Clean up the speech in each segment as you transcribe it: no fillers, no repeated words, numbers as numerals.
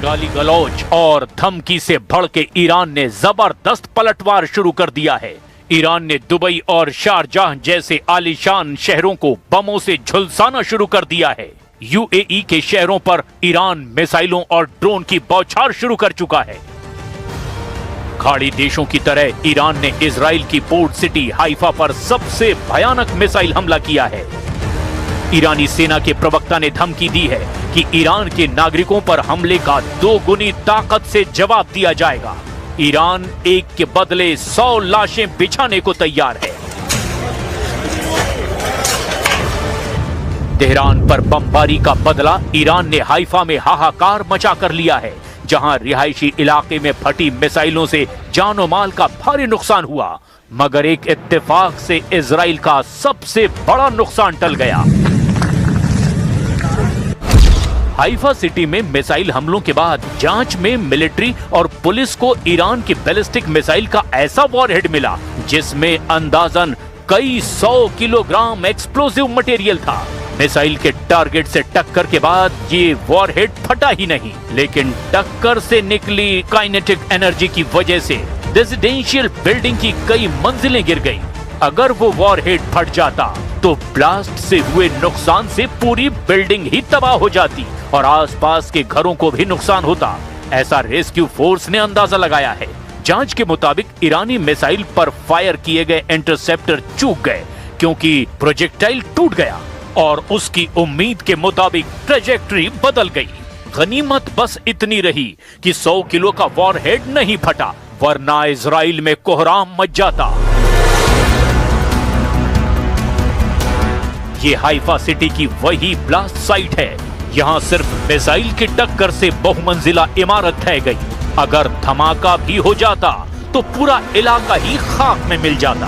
गाली गलौज और धमकी से भड़के ईरान ने जबरदस्त पलटवार शुरू कर दिया है। ईरान ने दुबई और शारजाह जैसे आलीशान शहरों को बमों से झुलसाना शुरू कर दिया है। यूएई के शहरों पर ईरान मिसाइलों और ड्रोन की बौछार शुरू कर चुका है। खाड़ी देशों की तरह ईरान ने इजराइल की पोर्ट सिटी हाइफा पर सबसे भयानक मिसाइल हमला किया है। ईरानी सेना के प्रवक्ता ने धमकी दी है कि ईरान के नागरिकों पर हमले का 2 गुनी ताकत से जवाब दिया जाएगा। ईरान एक के बदले 100 लाशें बिछाने को तैयार है। तेहरान पर बमबारी का बदला ईरान ने हाइफा में हाहाकार मचा कर लिया है, जहां रिहायशी इलाके में फटी मिसाइलों से जानो माल का भारी नुकसान हुआ, मगर एक इत्तेफाक से इजराइल का सबसे बड़ा नुकसान टल गया। हाइफा सिटी में मिसाइल हमलों के बाद जांच में मिलिट्री और पुलिस को ईरान की बैलिस्टिक मिसाइल का ऐसा वॉरहेड मिला जिसमें अंदाजन कई 100 किलोग्राम एक्सप्लोसिव मटेरियल था। मिसाइल के टारगेट से टक्कर के बाद ये वॉरहेड फटा ही नहीं, लेकिन टक्कर से निकली काइनेटिक एनर्जी की वजह से रेजिडेंशियल बिल्डिंग की कई मंजिलें गिर गई। अगर वो वॉरहेड फट जाता तो ब्लास्ट से हुए नुकसान से पूरी बिल्डिंग ही तबाह हो जाती और आसपास के घरों को भी नुकसान होता, ऐसा रेस्क्यू फोर्स ने अंदाजा लगाया है। जांच के मुताबिक ईरानी मिसाइल पर फायर किए गए इंटरसेप्टर चूक गए क्योंकि प्रोजेक्टाइल टूट गया और उसकी उम्मीद के मुताबिक ट्रेजेक्टरी बदल गई। गनीमत बस इतनी रही कि 100 किलो का वॉरहेड नहीं फटा, वरना इजराइल में कोहराम मच जाता। ये हाइफा सिटी की वही ब्लास्ट साइट है। यहाँ सिर्फ मिसाइल की टक्कर से बहुमंजिला इमारत ढह गई। अगर धमाका भी हो जाता तो पूरा इलाका ही खाक में मिल जाता।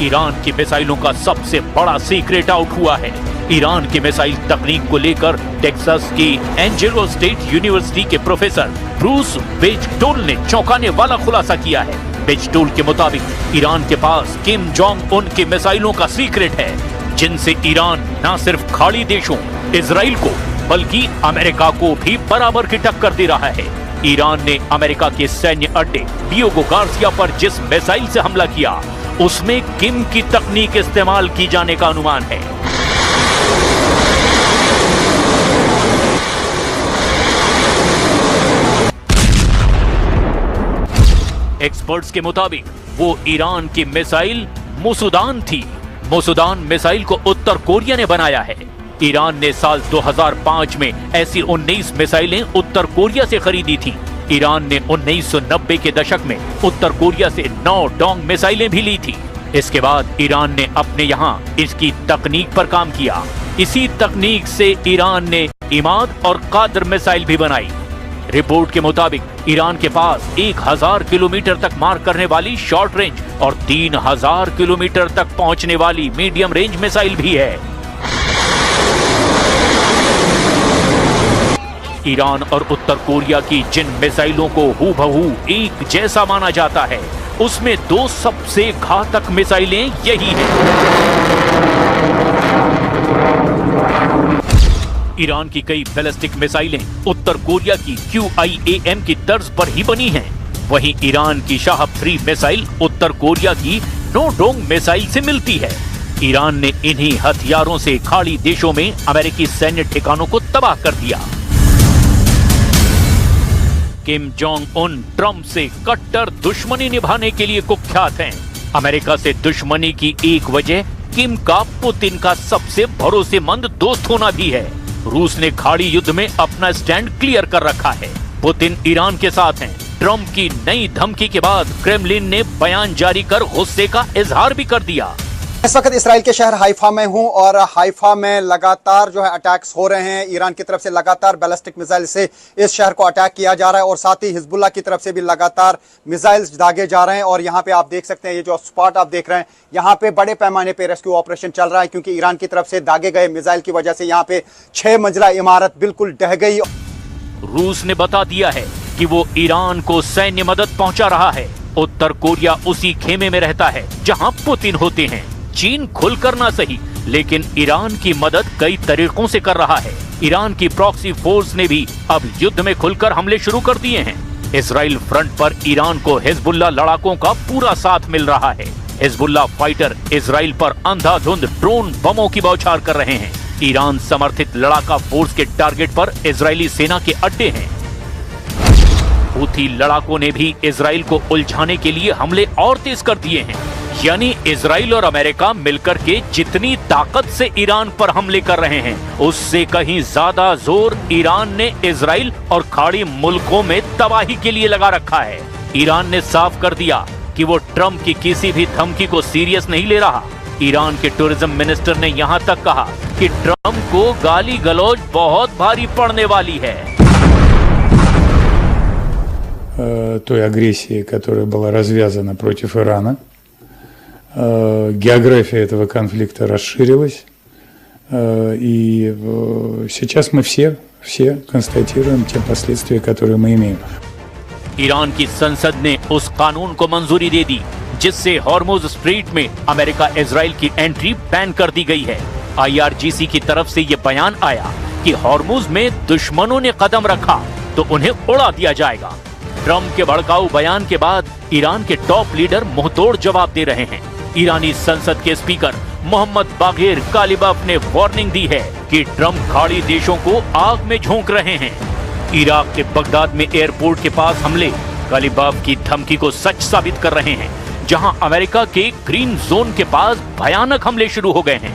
ईरान की मिसाइलों का सबसे बड़ा सीक्रेट आउट हुआ है। ईरान की मिसाइल तकनीक को लेकर टेक्सास की एंजेलो स्टेट यूनिवर्सिटी के प्रोफेसर ब्रूस वेजटोल ने चौंकाने वाला खुलासा किया है। वेजटोल के मुताबिक ईरान के पास किम जोंग उन के मिसाइलों का सीक्रेट है, जिनसे ईरान न सिर्फ खाड़ी देशों इजराइल को बल्कि अमेरिका को भी बराबर की टक्कर दे रहा है। ईरान ने अमेरिका के सैन्य अड्डे डियोगो गार्सिया पर जिस मिसाइल से हमला किया उसमें किम की तकनीक इस्तेमाल की जाने का अनुमान है। एक्सपर्ट्स के मुताबिक वो ईरान की मिसाइल मुसुदान थी। मुसुदान मिसाइल को उत्तर कोरिया ने बनाया है। ईरान ने साल 2005 में ऐसी 19 मिसाइलें उत्तर कोरिया से खरीदी थी। ईरान ने 1990 के दशक में उत्तर कोरिया से 9 डोंग मिसाइलें भी ली थी। इसके बाद ईरान ने अपने यहाँ इसकी तकनीक पर काम किया। इसी तकनीक से ईरान ने इमाद और कादर मिसाइल भी बनाई। रिपोर्ट के मुताबिक ईरान के पास 1000 किलोमीटर तक मार करने वाली शॉर्ट रेंज और 3000 किलोमीटर तक पहुंचने वाली मीडियम रेंज मिसाइल भी है। ईरान और उत्तर कोरिया की जिन मिसाइलों को हूबहू एक जैसा माना जाता है, उसमें 2 सबसे घातक मिसाइलें यही हैं। ईरान की कई बैलिस्टिक मिसाइलें उत्तर कोरिया की QIAM की तर्ज पर ही बनी हैं। वहीं ईरान की शाहब 3 मिसाइल उत्तर कोरिया की नोडोंग मिसाइल से मिलती है। ईरान ने इन्हीं हथियारों से खाड़ी देशों में अमेरिकी सैन्य ठिकानों को तबाह कर दिया। किम जोंग उन ट्रंप से कट्टर दुश्मनी निभाने के लिए कुख्यात हैं। अमेरिका से दुश्मनी की एक वजह किम का पुतिन का सबसे भरोसेमंद दोस्त होना भी है। रूस ने खाड़ी युद्ध में अपना स्टैंड क्लियर कर रखा है। पुतिन ईरान के साथ हैं। ट्रंप की नई धमकी के बाद क्रेमलिन ने बयान जारी कर गुस्से का इजहार भी कर दिया। इस वक्त इसराइल के शहर हाइफा में हूं और हाइफा में लगातार जो है अटैक्स हो रहे हैं। ईरान की तरफ से लगातार बैलिस्टिक मिसाइल से इस शहर को अटैक किया जा रहा है और साथ ही हिजबुल्लाह की तरफ से भी लगातार मिसाइल्स दागे जा रहे हैं। और यहाँ पे आप देख सकते हैं, ये जो स्पॉट आप देख रहे हैं, यहाँ पे बड़े पैमाने पे रेस्क्यू ऑपरेशन चल रहा है, क्योंकि ईरान की तरफ से दागे गए मिसाइल की वजह से यहाँ पे 6 मंजिला इमारत बिल्कुल ढह गई। रूस ने बता दिया है कि वो ईरान को सैन्य मदद पहुंचा रहा है। उत्तर कोरिया उसी खेमे में रहता है जहां पुतिन होते हैं। चीन खुलकर ना सही, लेकिन ईरान की मदद कई तरीकों से कर रहा है। ईरान की प्रॉक्सी फोर्स ने भी अब युद्ध में खुलकर हमले शुरू कर दिए हैं। इजराइल फ्रंट पर ईरान को हिजबुल्लाह लड़ाकों का पूरा साथ मिल रहा है। हिजबुल्लाह फाइटर इजराइल पर अंधाधुंध ड्रोन बमों की बौछार कर रहे हैं। ईरान समर्थित लड़ाका फोर्स के टारगेट पर इजरायली सेना के अड्डे हैं। हूथी लड़ाकों ने भी इजराइल को उलझाने के लिए हमले और तेज कर दिए हैं। यानी इजराइल और अमेरिका मिलकर के जितनी ताकत से ईरान पर हमले कर रहे हैं, उससे कहीं ज्यादा जोर ईरान ने इजराइल और खाड़ी मुल्कों में तबाही के लिए लगा रखा है। ईरान ने साफ कर दिया कि वो ट्रंप की किसी भी धमकी को सीरियस नहीं ले रहा। ईरान के टूरिज्म मिनिस्टर ने यहाँ तक कहा कि ट्रंप को गाली गलौज बहुत भारी पड़ने वाली है। Той агрессии, которая была развязана против Ирана. География этого конфликта расширилась, и сейчас мы все констатируем те последствия, которые мы имеем. ईरान की संसद ने उस कानून को मंजूरी दे दी जिससे हॉर्मुज स्ट्रीट में अमेरिका इजराइल की एंट्री बैन कर दी गई है। IRGC की तरफ से ये बयान आया कि हॉर्मुज में दुश्मनों ने कदम रखा तो उन्हें उड़ा दिया जाएगा। ट्रंप के भड़काऊ बयान के बाद ईरान के टॉप लीडर मुंहतोड़ जवाब दे रहे हैं। ईरानी संसद के स्पीकर मोहम्मद बागेर कालिबाफ ने वार्निंग दी है कि ट्रंप खाड़ी देशों को आग में झोंक रहे हैं। इराक के बगदाद में एयरपोर्ट के पास हमले कालिबाफ की धमकी को सच साबित कर रहे हैं, जहां अमेरिका के ग्रीन जोन के पास भयानक हमले शुरू हो गए हैं।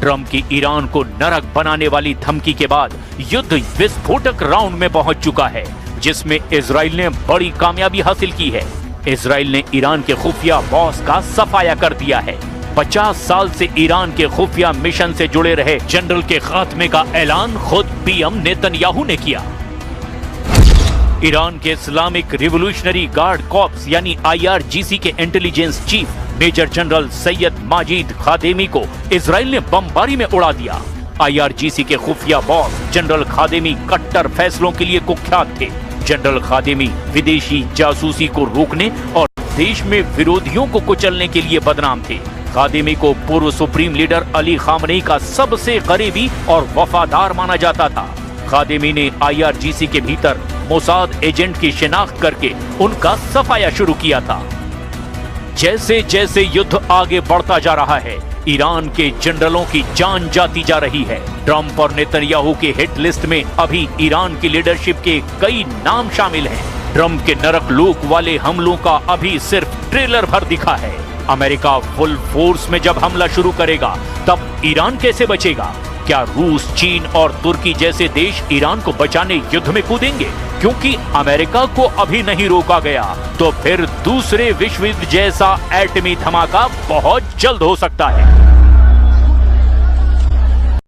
ट्रंप की ईरान को नरक बनाने वाली धमकी के बाद युद्ध विस्फोटक राउंड में पहुंच चुका है, जिसमें इजराइल ने बड़ी कामयाबी हासिल की है। इजराइल ने ईरान के खुफिया बॉस का सफाया कर दिया है। 50 साल से ईरान के खुफिया मिशन से जुड़े रहे जनरल के खात्मे का ऐलान खुद पीएम नेतन्याहू ने किया। ईरान के इस्लामिक रिवोल्यूशनरी गार्ड कॉर्प्स यानी IRGC के intelligence chief major general Seyed Majid Khademi को इजराइल ने बमबारी में उड़ा दिया। IRGC के खुफिया बॉस जनरल खादेमी कट्टर फैसलों के लिए कुख्यात थे। जनरल खादेमी विदेशी जासूसी को रोकने और देश में विरोधियों को कुचलने के लिए बदनाम थे। खादेमी को पूर्व सुप्रीम लीडर अली खामनेई का सबसे करीबी और वफादार माना जाता था। खादेमी ने IRGC के भीतर मोसाद एजेंट की शिनाख्त करके उनका सफाया शुरू किया था। जैसे जैसे युद्ध आगे बढ़ता जा रहा है, ईरान के जनरलों की जान जाती जा रही है। ट्रंप और नेतन्याहू के हिट लिस्ट में अभी ईरान की लीडरशिप के कई नाम शामिल हैं। ट्रंप के नरक लूक वाले हमलों का अभी सिर्फ ट्रेलर भर दिखा है। अमेरिका फुल फोर्स में जब हमला शुरू करेगा, तब ईरान कैसे बचेगा? क्या रूस, चीन और तुर्की जैसे देश ईरान को बचाने युद्ध में कूदेंगे? क्योंकि अमेरिका को अभी नहीं रोका गया, तो फिर दूसरे विश्व युद्ध जैसा एटमी धमाका बहुत जल्द हो सकता है।